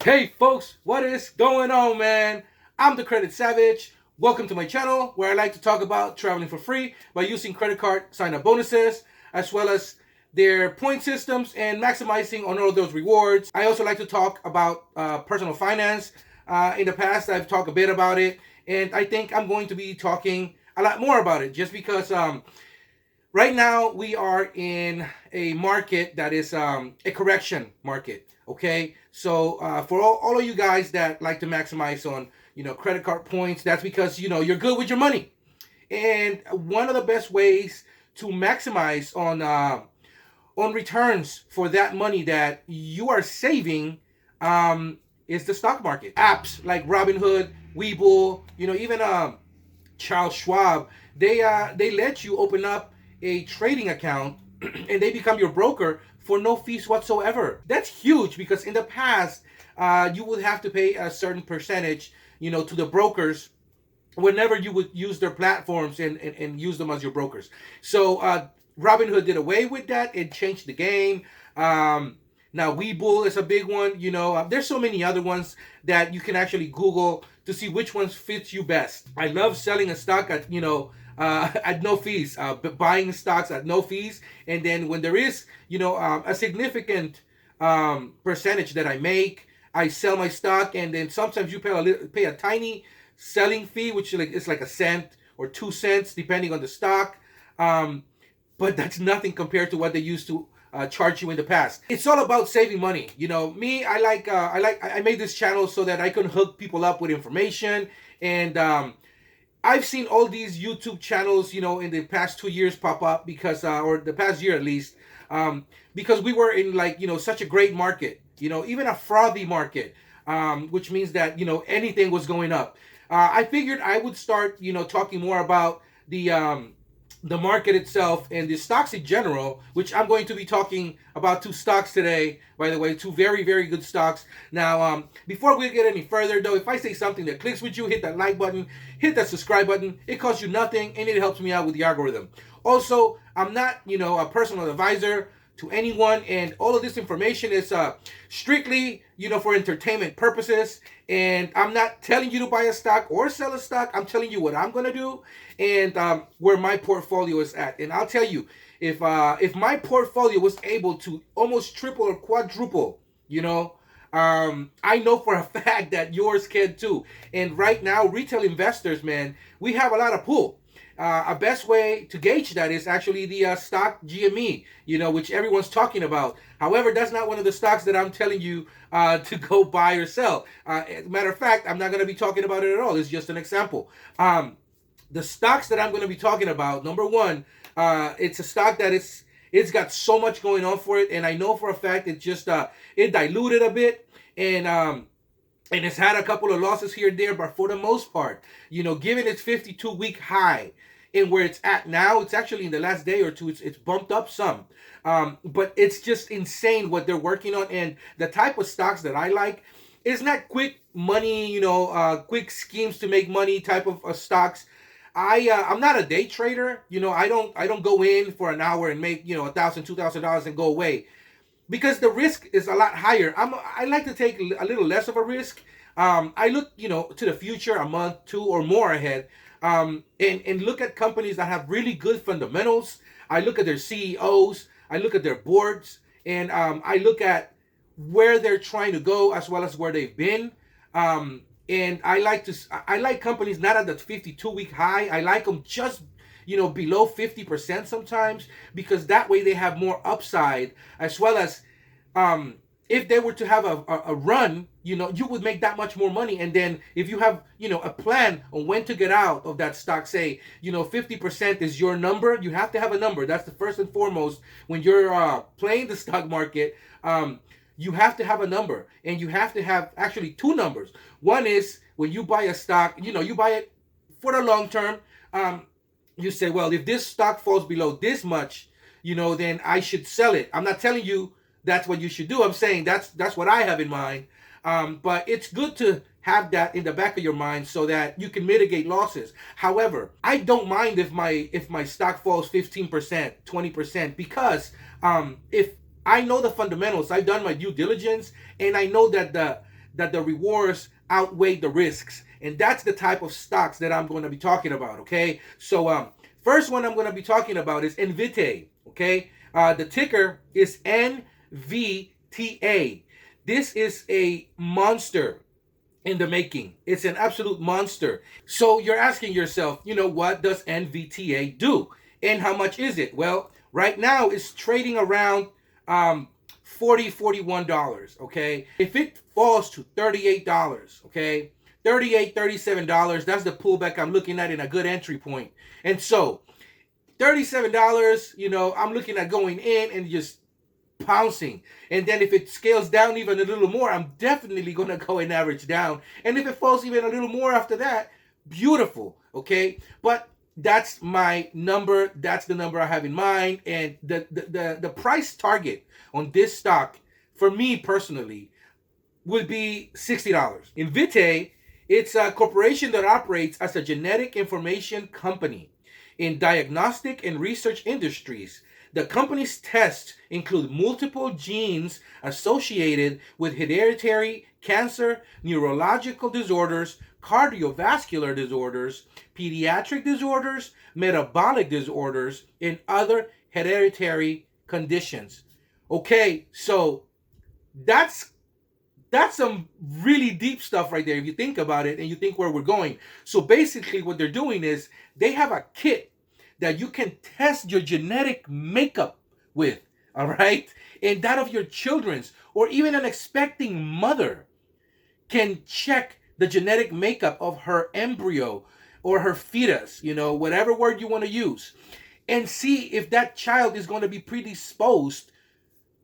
Hey folks, what is going on, man? I'm the Credit Savage. Welcome to my channel where I like to talk about traveling for free by using credit card sign-up bonuses as well as their point systems and maximizing on all those rewards. I also like to talk about personal finance. In the past, I've talked a bit about it, and I think I'm going to be talking a lot more about it just because right now we are in a market that is a correction market. Okay, so for all of you guys that like to maximize on credit card points, that's because you're good with your money. And one of the best ways to maximize on returns for that money that you are saving is the stock market. Apps like Robinhood, Webull, even Charles Schwab, they let you open up a trading account and they become your broker for no fees whatsoever. That's huge because in the past, you would have to pay a certain percentage, to the brokers whenever you would use their platforms and use them as your brokers. So Robinhood did away with that. It changed the game. Now Webull is a big one. There's so many other ones that you can actually Google to see which ones fits you best. I love selling a stock at at no fees, buying stocks at no fees, and then when there is a significant percentage that I make, I sell my stock, and then sometimes you pay a tiny selling fee, which is like a cent or 2 cents depending on the stock, but that's nothing compared to what they used to charge you in the past. It's all about saving money. Me, I made this channel so that I can hook people up with information, and I've seen all these YouTube channels, in the past 2 years pop up because, or the past year at least, because we were in such a great market, even a frothy market, which means that, anything was going up. I figured I would start, talking more about the market itself and the stocks in general, which I'm going to be talking about 2 stocks today, by the way, 2 very, very good stocks. Now, before we get any further, though, if I say something that clicks with you, hit that like button, hit that subscribe button. It costs you nothing, and it helps me out with the algorithm. Also, I'm not, a personal advisor to anyone, and all of this information is strictly, for entertainment purposes, and I'm not telling you to buy a stock or sell a stock. I'm telling you what I'm going to do and where my portfolio is at. And I'll tell you, if my portfolio was able to almost triple or quadruple, I know for a fact that yours can too. And right now, retail investors, man, we have a lot of pull. A best way to gauge that is actually the stock GME, which everyone's talking about. However, that's not one of the stocks that I'm telling you to go buy or sell. As a matter of fact, I'm not going to be talking about it at all. It's just an example. The stocks that I'm going to be talking about, number one, it's a stock that it's got so much going on for it, and I know for a fact it just it diluted a bit, and it's had a couple of losses here and there, but for the most part, given its 52-week high and where it's at now, it's actually in the last day or two, it's bumped up some. But it's just insane what they're working on, and the type of stocks that I like is not quick money, quick schemes to make money type of stocks. I'm not a day trader. I don't go in for an hour and make $1,000, $2,000 and go away, because the risk is a lot higher. I like to take a little less of a risk. I look, to the future, a month, 2 or more ahead, and look at companies that have really good fundamentals. I look at their CEOs, I look at their boards, and I look at where they're trying to go as well as where they've been. And I like companies not at the 52-week high. I like them just below 50% sometimes, because that way they have more upside, as well as if they were to have a run, you would make that much more money. And then if you have a plan on when to get out of that stock, say 50% is your number, you have to have a number. That's the first and foremost when you're playing the stock market. You have to have a number, and you have to have actually 2 numbers. One is when you buy a stock, you buy it for the long term. You say, well, if this stock falls below this much, then I should sell it. I'm not telling you that's what you should do. I'm saying that's what I have in mind. But it's good to have that in the back of your mind so that you can mitigate losses. However, I don't mind if my stock falls 15%, 20%, because if I know the fundamentals, I've done my due diligence, and I know that that the rewards outweigh the risks. And that's the type of stocks that I'm going to be talking about, okay? So first one I'm going to be talking about is NVTA, okay? The ticker is NVTA. This is a monster in the making. It's an absolute monster. So you're asking yourself, what does NVTA do? And how much is it? Well, right now it's trading around $41, okay? If it falls to $38, okay? $37, that's the pullback I'm looking at in a good entry point. And so $37, I'm looking at going in and just pouncing. And then if it scales down even a little more, I'm definitely going to go and average down. And if it falls even a little more after that, beautiful, okay? But that's my number. That's the number I have in mind. And the price target on this stock, for me personally, would be $60. NVTA, it's a corporation that operates as a genetic information company in diagnostic and research industries. The company's tests include multiple genes associated with hereditary cancer, neurological disorders, cardiovascular disorders, pediatric disorders, metabolic disorders, and other hereditary conditions. Okay, so that's some really deep stuff right there if you think about it and you think where we're going. So basically what they're doing is they have a kit that you can test your genetic makeup with, all right? And that of your children's, or even an expecting mother can check the genetic makeup of her embryo or her fetus, whatever word you want to use, and see if that child is going to be predisposed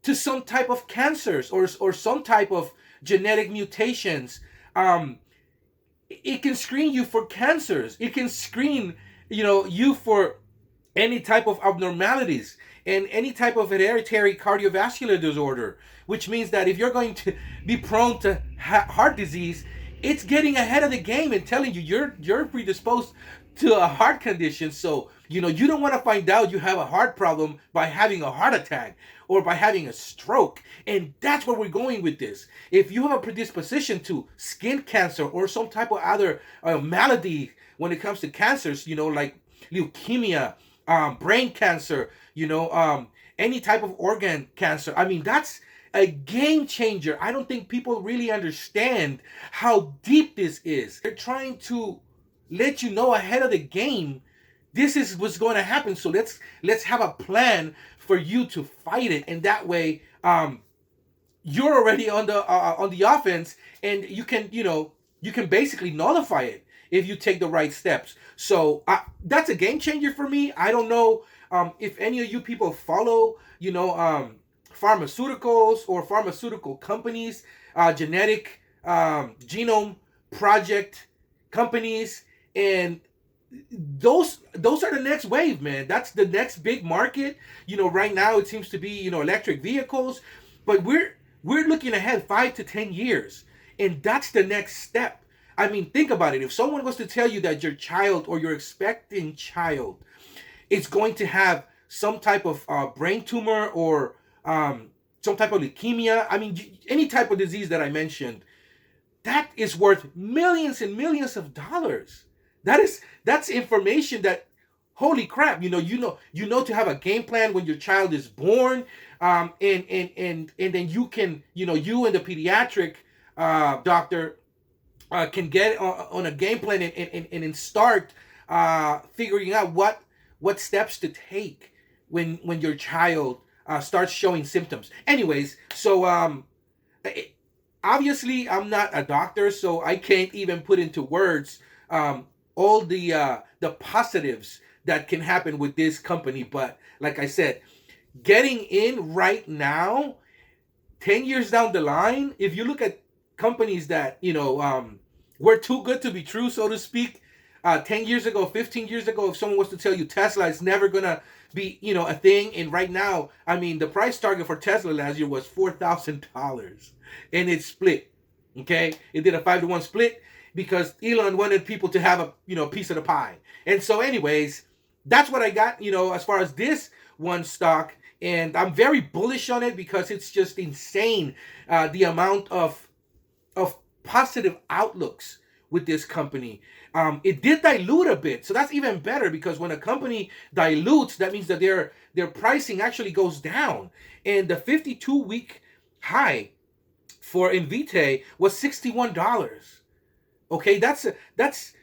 to some type of cancers or some type of genetic mutations. It can screen you for cancers. It can screen, you for any type of abnormalities and any type of hereditary cardiovascular disorder, which means that if you're going to be prone to heart disease, it's getting ahead of the game and telling you you're predisposed to a heart condition. So, you don't want to find out you have a heart problem by having a heart attack or by having a stroke. And that's where we're going with this. If you have a predisposition to skin cancer or some type of other malady when it comes to cancers, like leukemia, brain cancer, any type of organ cancer, that's a game changer. I don't think people really understand how deep this is. They're trying to let you know ahead of the game, this is what's going to happen. So let's have a plan for you to fight it. And that way, you're already on the offense, and you can basically nullify it if you take the right steps. So that's a game changer for me. I don't know if any of you people follow, pharmaceuticals or pharmaceutical companies, genetic genome project companies, and those are the next wave, man. That's the next big market. Right now it seems to be, electric vehicles, but we're looking ahead 5 to 10 years, and that's the next step. Think about it. If someone was to tell you that your child or your expecting child is going to have some type of brain tumor or some type of leukemia, any type of disease that I mentioned, that is worth millions and millions of dollars. That's information that, holy crap, you know to have a game plan when your child is born, and then you can, you and the pediatric doctor can get on a game plan and start figuring out what steps to take when your child starts showing symptoms. Anyways, so obviously I'm not a doctor, so I can't even put into words all the positives that can happen with this company. But like I said, getting in right now, 10 years down the line, if you look at companies that, were too good to be true, so to speak, 10 years ago, 15 years ago, if someone was to tell you Tesla is never going to be, a thing, and right now, the price target for Tesla last year was $4,000, and it split, okay? It did a 5-to-1 split because Elon wanted people to have a, piece of the pie. And so anyways, that's what I got, as far as this one stock, and I'm very bullish on it because it's just insane, the amount of of positive outlooks with this company. It did dilute a bit, so that's even better, because when a company dilutes, that means that their pricing actually goes down. And the 52-week high for NVTA was $61. Okay, that's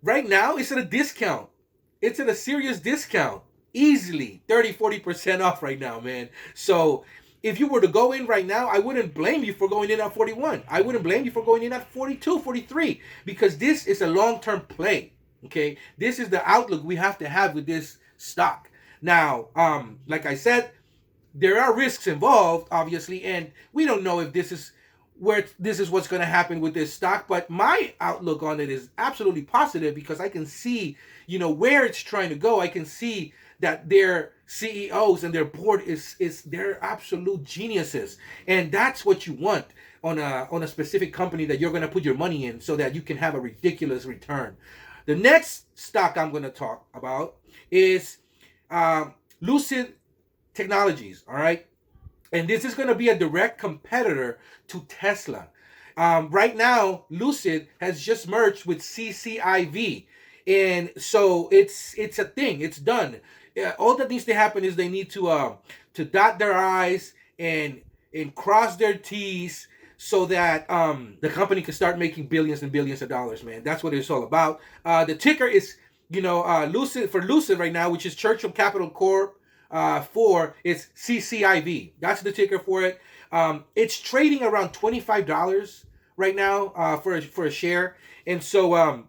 right now it's at a discount. It's at a serious discount. Easily 30-40% off right now, man. So if you were to go in right now, I wouldn't blame you for going in at 41. I wouldn't blame you for going in at 42, 43, because this is a long-term play. Okay, this is the outlook we have to have with this stock. Now, like I said, there are risks involved, obviously, and we don't know if this is what's going to happen with this stock. But my outlook on it is absolutely positive, because I can see, where it's trying to go. I can see that their CEOs and their board is they're absolute geniuses, and that's what you want on a specific company that you're going to put your money in, so that you can have a ridiculous return. The next stock I'm going to talk about is LUCID Technologies. All right, and this is going to be a direct competitor to Tesla. Right now, Lucid has just merged with CCIV, and so it's a thing. It's done. All that needs to happen is they need to dot their I's and cross their T's, so that the company can start making billions and billions of dollars, man. That's what it's all about. The ticker is Lucid, for Lucid right now, which is Churchill Capital Corp. For it's CCIV. That's the ticker for it. It's trading around $25 right now for a share, and so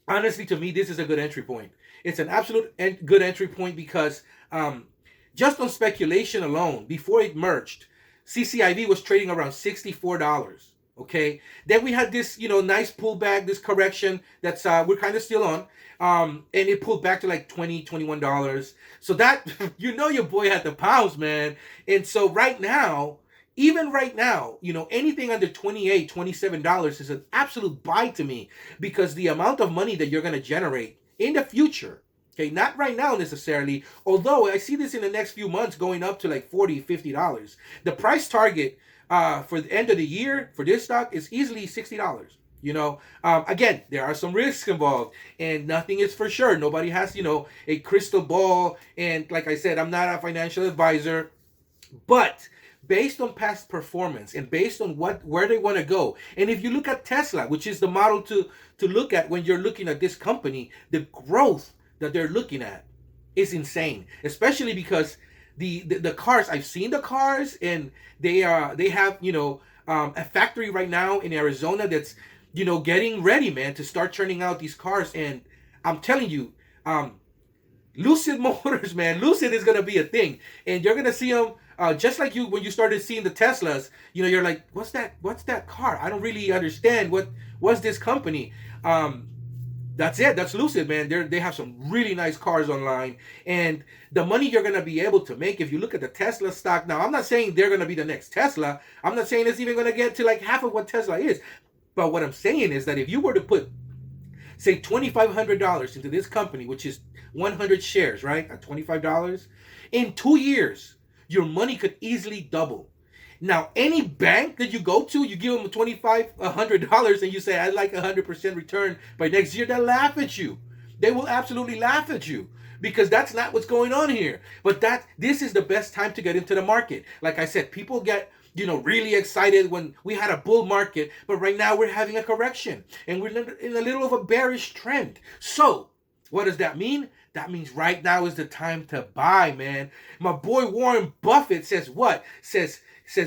honestly, to me, this is a good entry point. It's an absolute good entry point, because just on speculation alone, before it merged, CCIV was trading around $64. Okay, then we had this nice pullback, this correction that's we're kind of still on, and it pulled back to like $21. So that your boy had the pounds, man. And so right now, even right now, anything under $27 is an absolute buy to me, because the amount of money that you're going to generate in the future, okay, not right now necessarily, although I see this in the next few months going up to like $40, $50. The price target for the end of the year for this stock is easily $60. Again, there are some risks involved, and nothing is for sure. Nobody has, a crystal ball. And like I said, I'm not a financial advisor, but based on past performance and based on where they want to go, and if you look at Tesla, which is the model to look at when you're looking at this company, the growth that they're looking at is insane, especially because the cars, I've seen the cars, and they have a factory right now in Arizona that's getting ready, man, to start churning out these cars. And I'm telling you, Lucid Motors, man, Lucid is gonna be a thing, and you're gonna see them just like when you started seeing the Teslas. You're like, what's that car? I don't really understand what's this company. That's it. That's Lucid, man. They have some really nice cars online, and the money you're gonna be able to make if you look at the Tesla stock. Now, I'm not saying they're gonna be the next Tesla. I'm not saying it's even gonna get to like half of what Tesla is. But what I'm saying is that if you were to put, say, $2,500 into this company, which is 100 shares, right, at $25, in 2 years, your money could easily double. Now, any bank that you go to, you give them $2,500, and you say, I'd like 100% return by next year, they'll laugh at you. They will absolutely laugh at you, because that's not what's going on here. But this is the best time to get into the market. Like I said, people get really excited when we had a bull market, but right now we're having a correction, and we're in a little of a bearish trend. So what does that mean? That means right now is the time to buy, man. My boy Warren Buffett says what? Says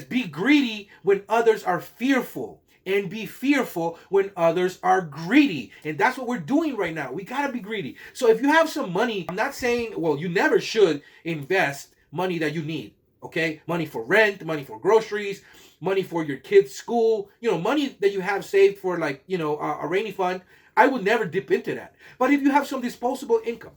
be greedy when others are fearful, and be fearful when others are greedy. And that's what we're doing right now. We gotta be greedy. So if you have some money, I'm not saying, well, you never should invest money that you need. Okay, money for rent, money for groceries, money for your kids' school, money that you have saved for like, a rainy fund. I would never dip into that. But if you have some disposable income,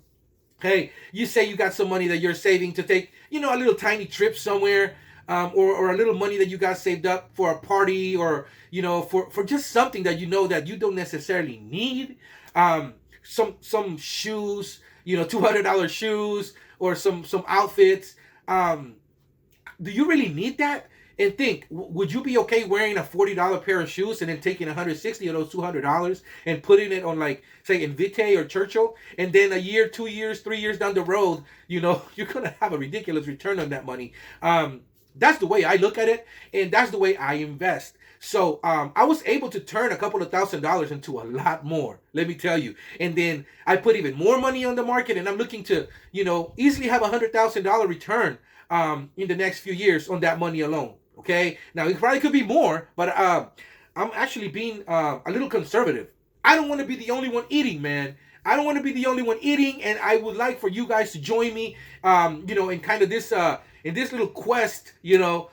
okay, you say you got some money that you're saving to take, a little tiny trip somewhere, or a little money that you got saved up for a party, or, for just something that that you don't necessarily need. Some shoes, $200 shoes, or some outfits. Do you really need that? And think, would you be okay wearing a $40 pair of shoes and then taking $160 of those $200 and putting it on, like, say, NVTA or Churchill, and then a year, 2 years, 3 years down the road, you're gonna have a ridiculous return on that money. That's the way I look at it, and that's the way I invest. So I was able to turn a couple of $1,000s into a lot more, let me tell you. And then I put even more money on the market, and I'm looking to, easily have $100,000 return in the next few years on that money alone. Okay, now it probably could be more, but I'm actually being a little conservative. I don't want to be the only one eating, man. I don't want to be the only one eating, and I would like for you guys to join me, in kind of this in this little quest, and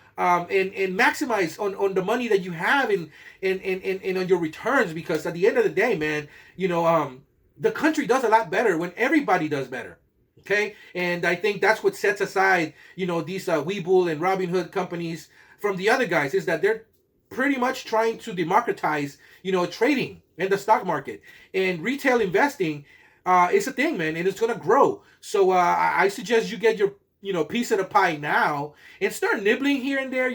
maximize on the money that you have and on your returns, because at the end of the day, man, the country does a lot better when everybody does better. Okay, and I think that's what sets aside, these Webull and Robinhood companies from the other guys, is that they're pretty much trying to democratize, trading in the stock market, and retail investing is a thing, man, and it's gonna grow. So I suggest you get your piece of the pie now and start nibbling here and there.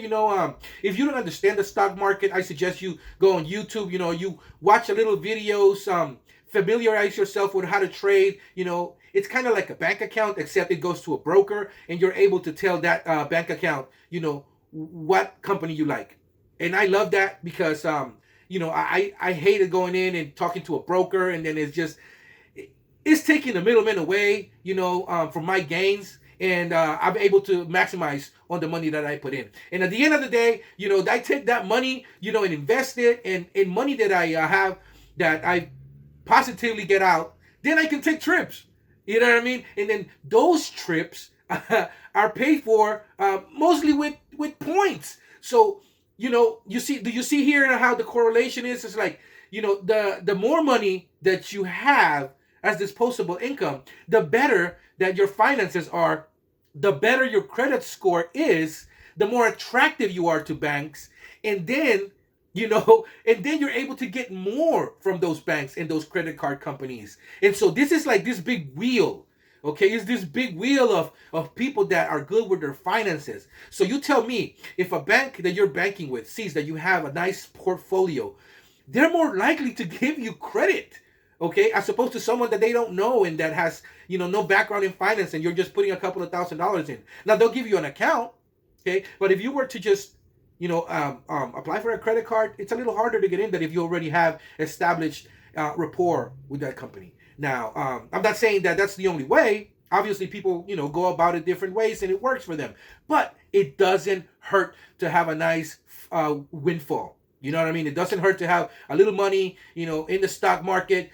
If you don't understand the stock market, I suggest you go on YouTube. You watch a little videos, familiarize yourself with how to trade. It's kind of like a bank account, except it goes to a broker, and you're able to tell that bank account, what company you like. And I love that because, I hated going in and talking to a broker, and then it's taking the middleman away, from my gains. And I'm able to maximize on the money that I put in. And at the end of the day, I take that money, and invest it in money that I have, that I positively get out. Then I can take trips. You know what I mean? And then those trips are paid for mostly with points. So, do you see here how the correlation is? It's like, the more money that you have as disposable income, the better that your finances are, the better your credit score is, the more attractive you are to banks. And then, and then you're able to get more from those banks and those credit card companies. And so this is like this big wheel. Okay, it's this big wheel of people that are good with their finances. So you tell me, if a bank that you're banking with sees that you have a nice portfolio, they're more likely to give you credit, okay, as opposed to someone that they don't know and that has, no background in finance, and you're just putting a couple of $1,000s in. Now, they'll give you an account, okay, but if you were to just, apply for a credit card, it's a little harder to get in than if you already have established rapport with that company. Now, I'm not saying that that's the only way. Obviously, people, go about it different ways, and it works for them. But it doesn't hurt to have a nice windfall. You know what I mean? It doesn't hurt to have a little money, in the stock market,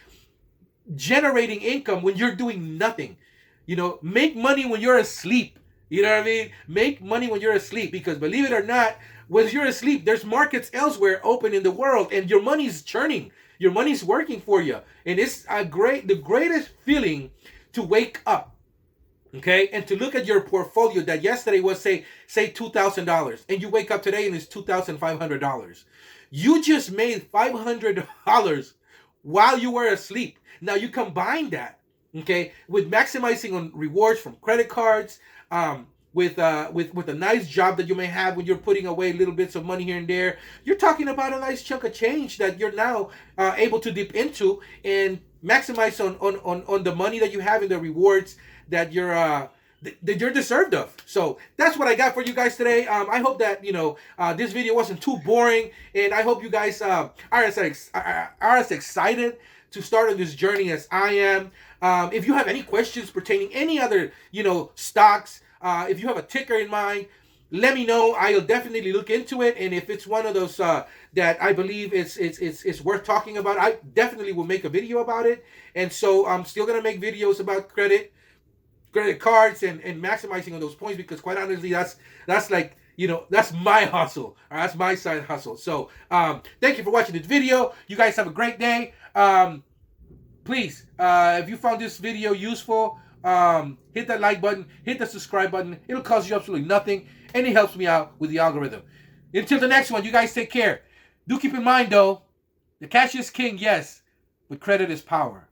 generating income when you're doing nothing. Make money when you're asleep. You know what I mean? Make money when you're asleep, because believe it or not, when you're asleep, there's markets elsewhere open in the world, and your money's churning. Your money's working for you. And it's the greatest feeling to wake up, okay, and to look at your portfolio that yesterday was, say $2,000, and you wake up today and it's $2,500. You just made $500 while you were asleep. Now you combine that, okay, with maximizing on rewards from credit cards, with a nice job that you may have when you're putting away little bits of money here and there. You're talking about a nice chunk of change that you're now able to dip into and maximize on the money that you have and the rewards that you're deserved of. So that's what I got for you guys today. I hope that this video wasn't too boring, and I hope you guys are as excited to start on this journey as I am. If you have any questions pertaining any other stocks, if you have a ticker in mind, let me know. I'll definitely look into it, and if it's one of those that I believe it's worth talking about, I definitely will make a video about it. And so I'm still gonna make videos about credit cards and maximizing on those points, because quite honestly, that's like, that's my hustle, or that's my side hustle. So thank you for watching this video. You guys have a great day. Please, if you found this video useful, hit that like button, hit the subscribe button. It'll cost you absolutely nothing, and it helps me out with the algorithm. Until the next one, you guys take care. Do keep in mind, though, the cash is king, yes, but credit is power.